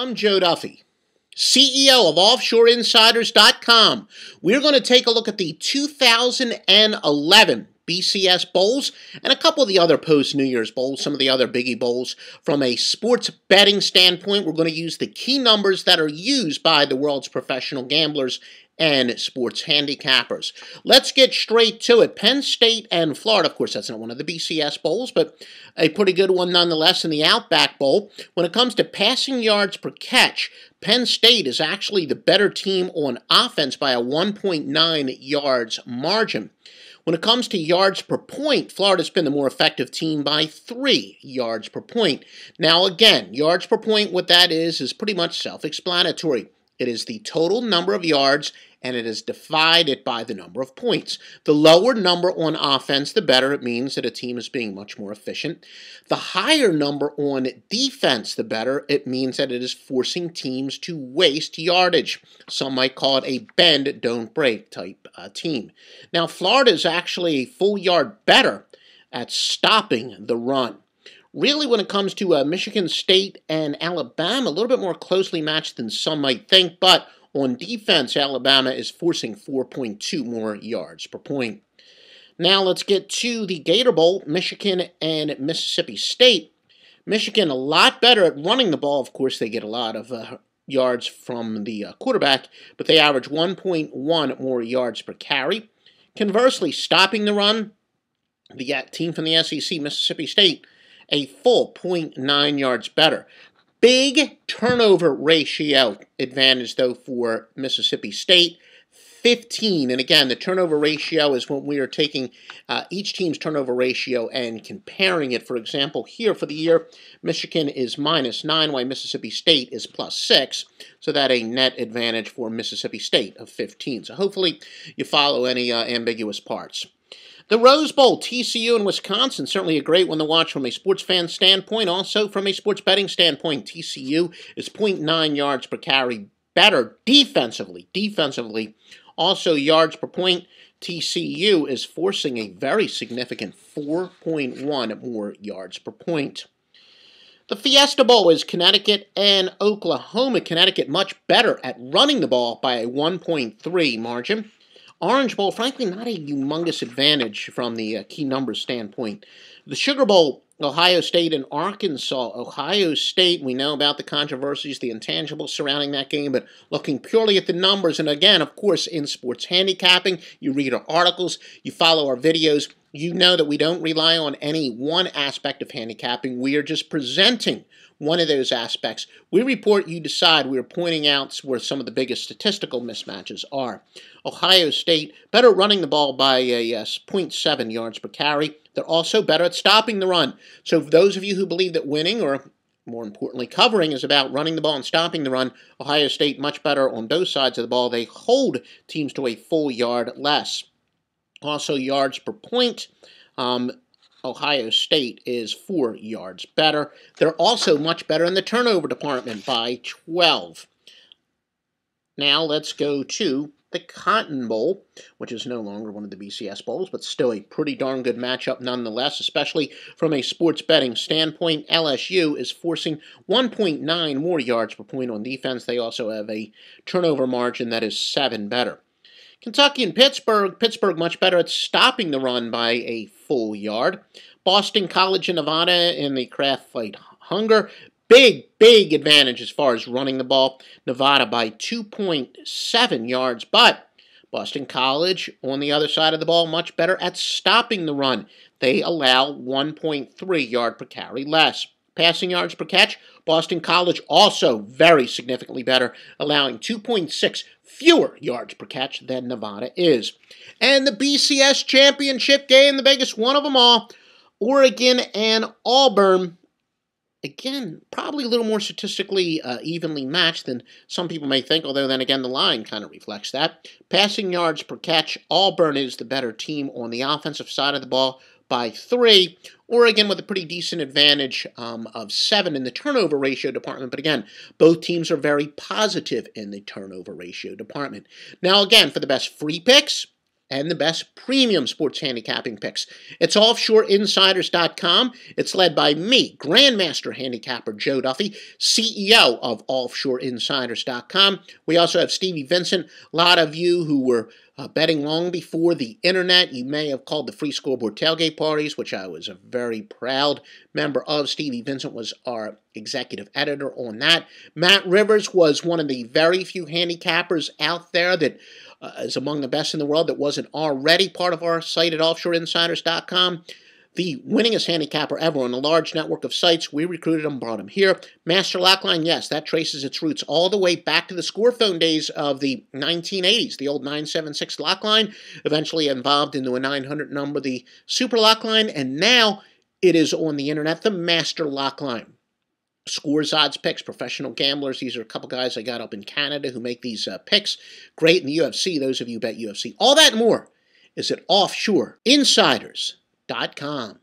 I'm Joe Duffy, CEO of OffshoreInsiders.com. We're going to take a look at the 2011 BCS Bowls and a couple of the other post-New Year's Bowls, some of the other biggie bowls. From a sports betting standpoint, we're going to use the key numbers that are used by the world's professional gamblers and sports handicappers. Let's get straight to it. Penn State and Florida, of course, that's not one of the BCS Bowls, but a pretty good one nonetheless in the Outback Bowl. When it comes to passing yards per catch, Penn State is actually the better team on offense by a 1.9 yards margin. When it comes to yards per point, Florida's been the more effective team by 3 yards per point. Now again, yards per point, what that is pretty much self-explanatory. It is the total number of yards, and it is divided by the number of points. The lower number on offense, the better. It means that a team is being much more efficient. The higher number on defense, the better. It means that it is forcing teams to waste yardage. Some might call it a bend, don't break type team. Now, Florida is actually a full yard better at stopping the run. Really, when it comes to Michigan State and Alabama, a little bit more closely matched than some might think, but on defense, Alabama is forcing 4.2 more yards per point. Now let's get to the Gator Bowl, Michigan and Mississippi State. Michigan a lot better at running the ball. Of course, they get a lot of yards from the quarterback, but they average 1.1 more yards per carry. Conversely, stopping the run, the team from the SEC, Mississippi State, a full 0.9 yards better. Big turnover ratio advantage, though, for Mississippi State, 15. And again, the turnover ratio is when we are taking each team's turnover ratio and comparing it. For example, here for the year, Michigan is -9, while Mississippi State is +6. So that a net advantage for Mississippi State of 15. So hopefully you follow any ambiguous parts. The Rose Bowl, TCU and Wisconsin, certainly a great one to watch from a sports fan standpoint. Also from a sports betting standpoint, TCU is 0.9 yards per carry better defensively. Also yards per point, TCU is forcing a very significant 4.1 more yards per point. The Fiesta Bowl is Connecticut and Oklahoma. Connecticut much better at running the ball by a 1.3 margin. Orange Bowl, frankly, not a humongous advantage from the key numbers standpoint. The Sugar Bowl, Ohio State and Arkansas. Ohio State, we know about the controversies, the intangibles surrounding that game, but looking purely at the numbers, and again, of course, in sports handicapping, you read our articles, you follow our videos, you know that we don't rely on any one aspect of handicapping. We are just presenting one of those aspects. We report, you decide. We are pointing out where some of the biggest statistical mismatches are. Ohio State, better running the ball by a 0.7 yards per carry. They're also better at stopping the run. So for those of you who believe that winning, or more importantly covering, is about running the ball and stopping the run, Ohio State much better on both sides of the ball. They hold teams to a full yard less. Also yards per point, Ohio State is 4 yards better. They're also much better in the turnover department by 12. Now let's go to the Cotton Bowl, which is no longer one of the BCS Bowls, but still a pretty darn good matchup nonetheless, especially from a sports betting standpoint. LSU is forcing 1.9 more yards per point on defense. They also have a turnover margin that is 7 better. Kentucky and Pittsburgh. Pittsburgh much better at stopping the run by a full yard. Boston College and Nevada in the Kraft Fight Hunger. Big advantage as far as running the ball. Nevada by 2.7 yards, but Boston College on the other side of the ball much better at stopping the run. They allow 1.3 yard per carry less. Passing yards per catch, Boston College also very significantly better, allowing 2.6 fewer yards per catch than Nevada is. And the BCS championship game, the biggest one of them all, Oregon and Auburn. Again, probably a little more statistically evenly matched than some people may think, although then again the line kind of reflects that. Passing yards per catch, Auburn is the better team on the offensive side of the ball by 3. Oregon with a pretty decent advantage of 7 in the turnover ratio department. But again, both teams are very positive in the turnover ratio department. Now again, for the best free picks, and the best premium sports handicapping picks. It's offshoreinsiders.com. It's led by me, Grandmaster Handicapper Joe Duffy, CEO of offshoreinsiders.com. We also have Stevie Vincent. A lot of you who were betting long before the internet, you may have called the free scoreboard tailgate parties, which I was a very proud member of. Stevie Vincent was our executive editor on that. Matt Rivers was one of the very few handicappers out there that is among the best in the world that wasn't already part of our site at offshoreinsiders.com. The winningest handicapper ever on a large network of sites. We recruited him, brought him here. Master Lockline, yes, that traces its roots all the way back to the score phone days of the 1980s. The old 976 Lockline eventually evolved into a 900 number, the Super Lockline, and now it is on the internet, the Master Lockline. Scores, odds, picks, professional gamblers. These are a couple guys I got up in Canada who make these picks. Great in the UFC, those of you who bet UFC. All that and more is at offshoreinsiders.com.